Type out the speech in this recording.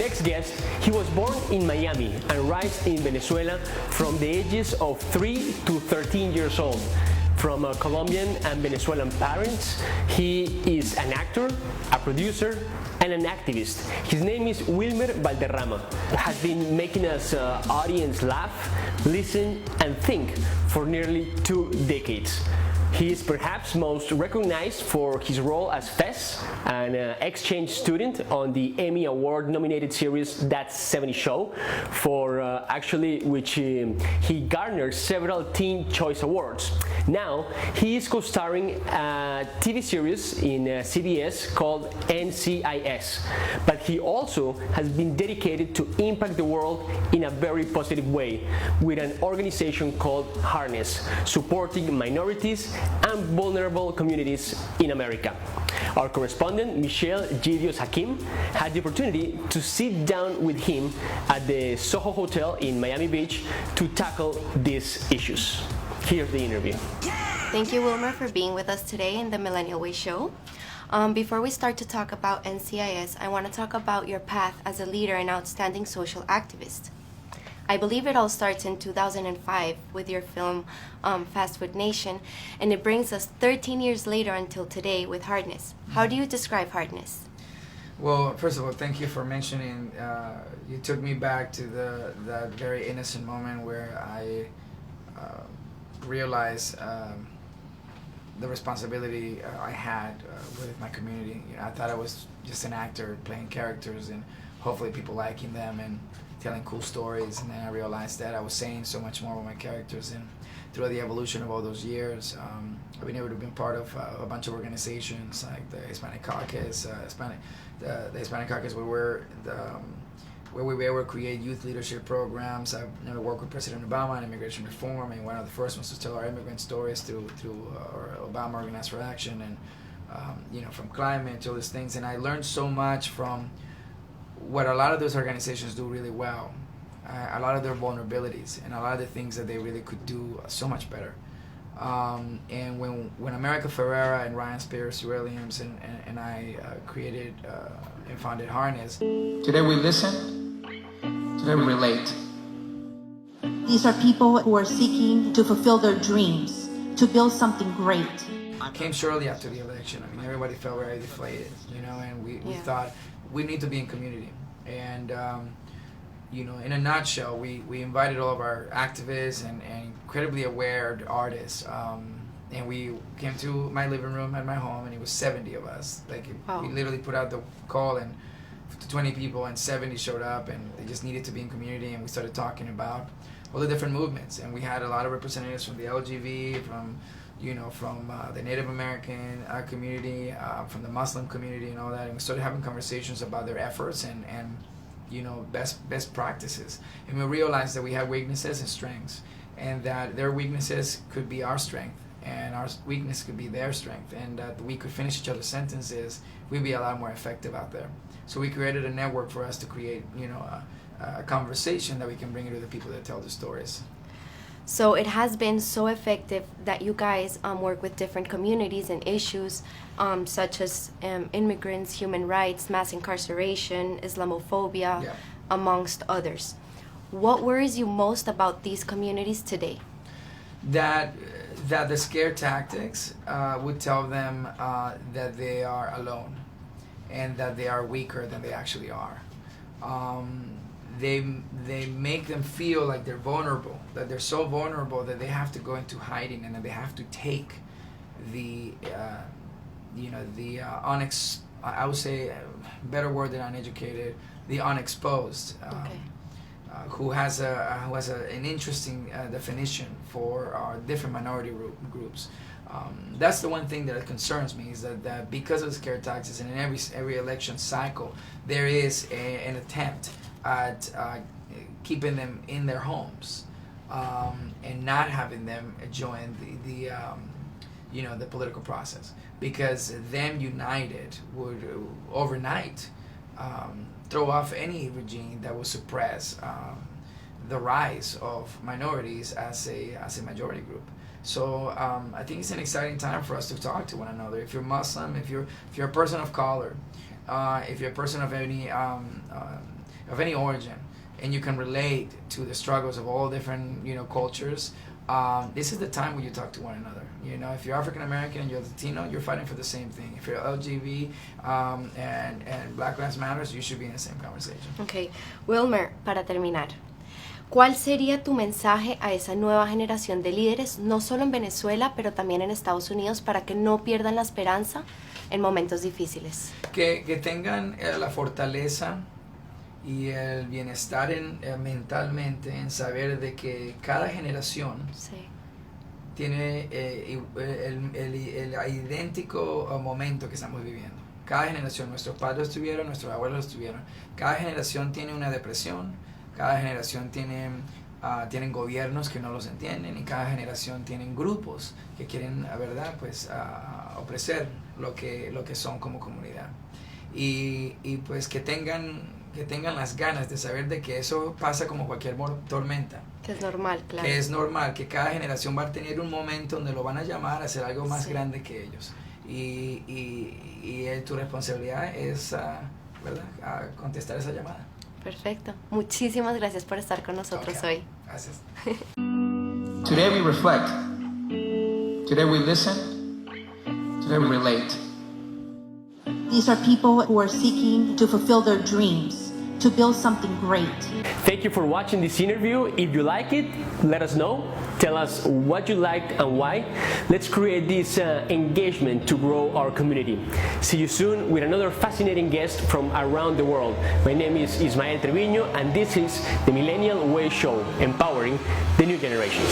next guest, he was born in Miami and raised in Venezuela from the ages of 3 to 13 years old. From Colombian and Venezuelan parents, he is an actor, a producer, and an activist. His name is Wilmer Valderrama. Has been making us audience laugh, listen, and think for nearly 2 decades. He is perhaps most recognized for his role as Fess, an exchange student on the Emmy Award-nominated series That 70 Show, for which he garnered several Teen Choice Awards. Now, he is co-starring a TV series in CBS called NCIS, but he also has been dedicated to impact the world in a very positive way with an organization called Harness, supporting minorities and vulnerable communities in America. Our correspondent, Michelle Gidios Hakim, had the opportunity to sit down with him at the Soho Hotel in Miami Beach to tackle these issues. Here's the interview. Thank you, Wilmer, for being with us today in the Millennial Way show. Before we start to talk about NCIS, I want to talk about your path as a leader and outstanding social activist. I believe it all starts in 2005 with your film Fast Food Nation, and it brings us 13 years later until today with Hardness. How do you describe Hardness? Well, first of all, thank you for mentioning, you took me back to that very innocent moment where I realized the responsibility I had with my community. You know, I thought I was just an actor playing characters and hopefully people liking them and telling cool stories, and then I realized that I was saying so much more with my characters. And throughout the evolution of all those years, I've been able to be part of a bunch of organizations like the Hispanic Caucus, the Hispanic Caucus, where we were able to create youth leadership programs. I've worked with President Obama on immigration reform, and one of the first ones to tell our immigrant stories through our Obama Organized for Action, and from climate to all these things. And I learned so much from what a lot of those organizations do really well, a lot of their vulnerabilities and a lot of the things that they really could do so much better. And when America Ferrera and Ryan Spears Williams and I created and founded Harness. Today we listen, today we relate. These are people who are seeking to fulfill their dreams, to build something great. I came shortly after the election. I mean, everybody felt very deflated, and we thought we need to be in community. And in a nutshell, we invited all of our activists and incredibly aware artists, and we came to my living room at my home, and it was 70 of us. Wow. We literally put out the call and to 20 people, and 70 showed up, and they just needed to be in community. And we started talking about all the different movements, and we had a lot of representatives from the LGB, from the Native American community, from the Muslim community and all that, and we started having conversations about their efforts and best practices. And we realized that we had weaknesses and strengths, and that their weaknesses could be our strength, and our weakness could be their strength, and that we could finish each other's sentences, we'd be a lot more effective out there. So we created a network for us to create, a conversation that we can bring to the people that tell the stories. So it has been so effective that you guys work with different communities and issues such as immigrants, human rights, mass incarceration, Islamophobia, amongst others. What worries you most about these communities today? That the scare tactics would tell them that they are alone and that they are weaker than they actually are. They make them feel like they're vulnerable, that they're so vulnerable that they have to go into hiding, and that they have to take I would say a better word than uneducated, the unexposed, who has an interesting definition for different minority groups. That's the one thing that concerns me, is that because of the scare tactics, and in every election cycle, there is an attempt at keeping them in their homes and not having them join the political process, because them united would overnight throw off any regime that would suppress the rise of minorities as a majority group. So I think it's an exciting time for us to talk to one another. If you're Muslim, if you're a person of color, if you're a person of any of any origin, and you can relate to the struggles of all different, cultures, this is the time when you talk to one another. If you're African American and you're Latino, you're fighting for the same thing. If you're LGBT and Black Lives Matters, you should be in the same conversation. Okay, Wilmer, para terminar, ¿cuál sería tu mensaje a esa nueva generación de líderes, no solo en Venezuela, pero también en Estados Unidos, para que no pierdan la esperanza en momentos difíciles? Que tengan la fortaleza y el bienestar mentalmente en saber de que cada generación tiene el idéntico momento que estamos viviendo. Cada generación, nuestros padres tuvieron, nuestros abuelos tuvieron. Cada generación tiene una depresión, cada generación tienen gobiernos que no los entienden, y cada generación tienen grupos que quieren, ¿verdad?, pues ofrecer lo que son como comunidad. Y pues que tengan las ganas de saber de que eso pasa como cualquier tormenta. Que es normal, claro. Que es normal, que cada generación va a tener un momento donde lo van a llamar a hacer algo más grande que ellos. Y tu responsabilidad es, ¿verdad?, contestar esa llamada. Perfecto. Muchísimas gracias por estar con nosotros hoy. Gracias. Today we reflect. Today we listen. Today we relate. These are people who are seeking to fulfill their dreams, to build something great. Thank you for watching this interview. If you like it, let us know. Tell us what you liked and why. Let's create this engagement to grow our community. See you soon with another fascinating guest from around the world. My name is Ismael Treviño, and this is the Millennial Way Show, empowering the new generations.